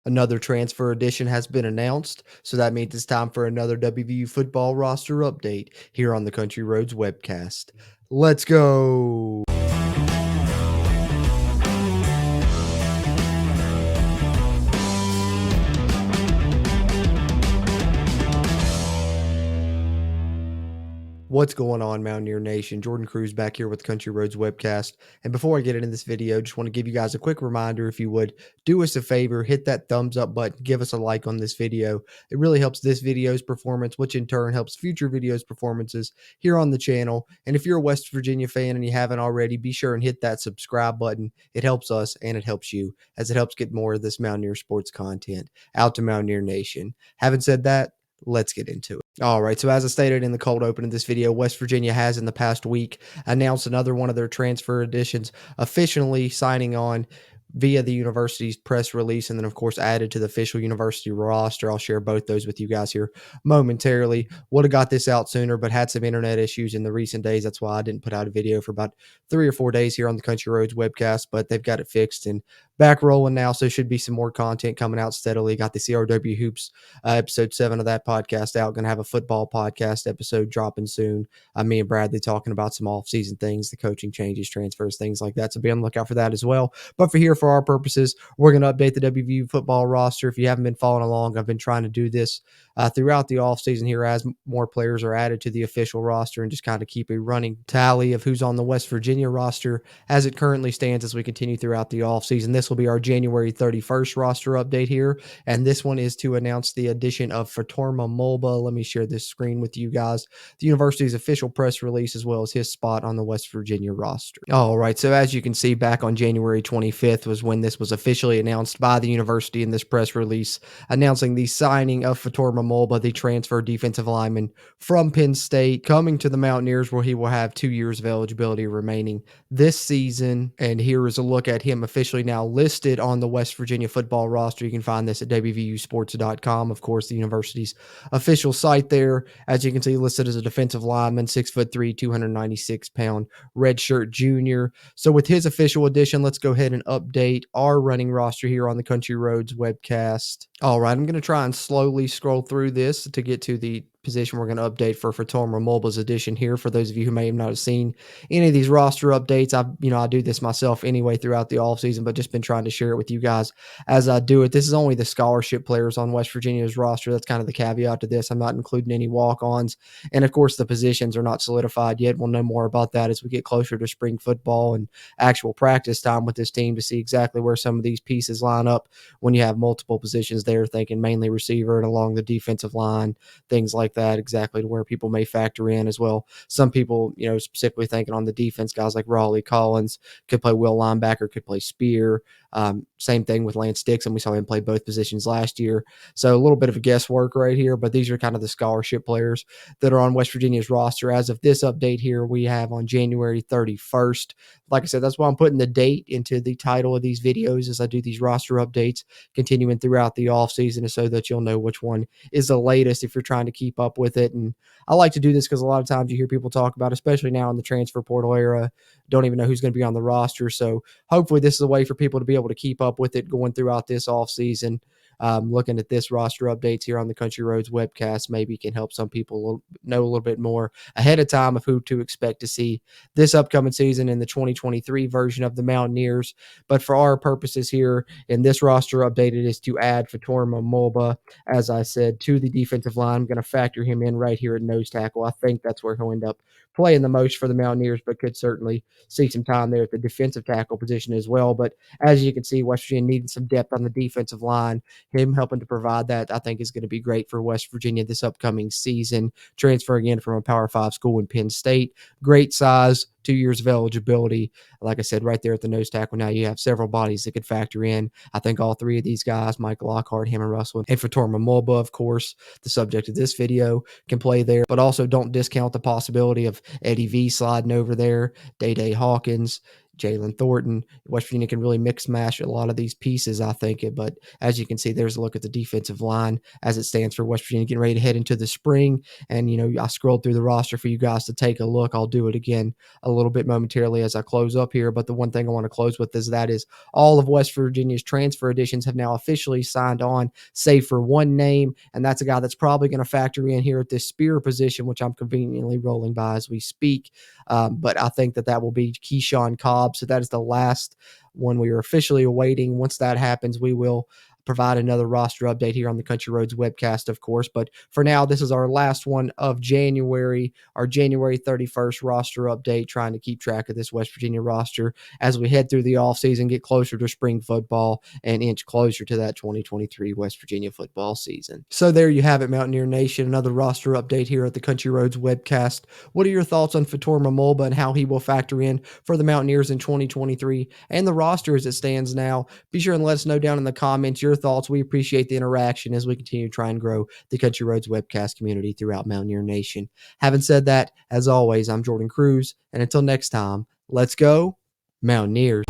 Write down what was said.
Another transfer edition has been announced, so that means it's time for another WVU football roster update here on the Country Roads webcast. Let's go! What's going on, Mountaineer Nation? Jordan Cruz back here with Country Roads webcast. And before I get into this video, just want to give you guys a quick reminder. If you would do us a favor, hit that thumbs up button, give us a like on this video. It really helps this video's performance, which in turn helps future videos' performances here on the channel. And if you're a West Virginia fan and you haven't already, be sure and hit that subscribe button. It helps us and it helps you, as it helps get more of this Mountaineer sports content out to Mountaineer Nation. Having said that, let's get into it. All right, so as I stated in the cold open of this video, West Virginia has in the past week announced another one of their transfer additions, officially signing on via the university's press release, and then of course added to the official university roster. I'll share both those with you guys here momentarily. Would have got this out sooner, but had some internet issues in the recent days. That's why I didn't put out a video for about 3 or 4 days here on the Country Roads webcast, but they've got it fixed and back rolling now, so should be some more content coming out steadily. Got the CRW Hoops episode 7 of that podcast out. Going to have a football podcast episode dropping soon. Me and Bradley talking about some off-season things, the coaching changes, transfers, things like that. So be on the lookout for that as well. But for our purposes, we're going to update the WVU football roster. If you haven't been following along, I've been trying to do this throughout the offseason here as more players are added to the official roster and just kind of keep a running tally of who's on the West Virginia roster as it currently stands as we continue throughout the offseason. This will be our January 31st roster update here, and this one is to announce the addition of Fatorma Mulba. Let me share this screen with you guys. The university's official press release, as well as his spot on the West Virginia roster. All right, so as you can see, back on January 25th was when this was officially announced by the university in this press release, announcing the signing of Fatorma Mulba, the transfer defensive lineman from Penn State, coming to the Mountaineers, where he will have 2 years of eligibility remaining this season. And here is a look at him officially now listed on the West Virginia football roster. You can find this at WVUsports.com, of course, the university's official site there. As you can see, listed as a defensive lineman, 6'3", 296-pound redshirt junior. So with his official addition, let's go ahead and update our running roster here on the Country Roads webcast. All right, I'm going to try and slowly scroll through this to get to the position we're going to update for Fatorma Mulba's edition here. For those of you who may have not seen any of these roster updates, I do this myself anyway throughout the offseason, but just been trying to share it with you guys as I do it. This is only the scholarship players on West Virginia's roster. That's kind of the caveat to this. I'm not including any walk-ons, and of course the positions are not solidified yet. We'll know more about that as we get closer to spring football and actual practice time with this team to see exactly where some of these pieces line up when you have multiple positions there, thinking mainly receiver and along the defensive line, things like that, exactly to where people may factor in as well. Some people, specifically thinking on the defense, guys like Raleigh Collins could play will linebacker, could play spear. Same thing with Lance Dixon. We saw him play both positions last year. So a little bit of a guesswork right here, but these are kind of the scholarship players that are on West Virginia's roster. As of this update here, we have on January 31st. Like I said, that's why I'm putting the date into the title of these videos as I do these roster updates, continuing throughout the offseason, so that you'll know which one is the latest if you're trying to keep up with it. And I like to do this because a lot of times you hear people talk about, especially now in the transfer portal era, don't even know who's going to be on the roster. So hopefully this is a way for people to be able to keep up with it going throughout this offseason. Looking at this roster updates here on the Country Roads webcast maybe can help some people know a little bit more ahead of time of who to expect to see this upcoming season in the 2023 version of the Mountaineers. But for our purposes here in this roster update, it is to add Fatorma Mulba, as I said, to the defensive line. I'm going to factor him in right here at nose tackle. I think that's where he'll end up playing the most for the Mountaineers, but could certainly see some time there at the defensive tackle position as well. But as you can see, West Virginia needing some depth on the defensive line. Him helping to provide that, I think, is going to be great for West Virginia this upcoming season. Transferring in from a Power 5 school in Penn State. Great size, 2 years of eligibility. Like I said, right there at the nose tackle, now you have several bodies that could factor in. I think all three of these guys, Mike Lockhart, Hammond Russell, and Fatorma Mulba, of course, the subject of this video, can play there. But also don't discount the possibility of Eddie V sliding over there, Day-Day Hawkins. Jalen Thornton. West Virginia can really mix mash a lot of these pieces, I think. But as you can see, there's a look at the defensive line as it stands for West Virginia getting ready to head into the spring. And, I scrolled through the roster for you guys to take a look. I'll do it again a little bit momentarily as I close up here. But the one thing I want to close with is all of West Virginia's transfer additions have now officially signed on, save for one name. And that's a guy that's probably going to factor in here at this spear position, which I'm conveniently rolling by as we speak. But I think that will be Keyshawn Cobb. So that is the last one we are officially awaiting. Once that happens, we will provide another roster update here on the Country Roads webcast, of course. But for now, this is our last one of January, our January 31st roster update, trying to keep track of this West Virginia roster as we head through the offseason, get closer to spring football, and inch closer to that 2023 West Virginia football season. So there you have it, Mountaineer Nation, another roster update here at the Country Roads webcast. What are your thoughts on Fator Mamolba and how he will factor in for the Mountaineers in 2023 and the roster as it stands now? Be sure and let us know down in the comments your thoughts. We appreciate the interaction as we continue to try and grow the Country Roads webcast community throughout Mountaineer Nation. Having said that, as always, I'm Jordan Cruz, and until next time, let's go Mountaineers.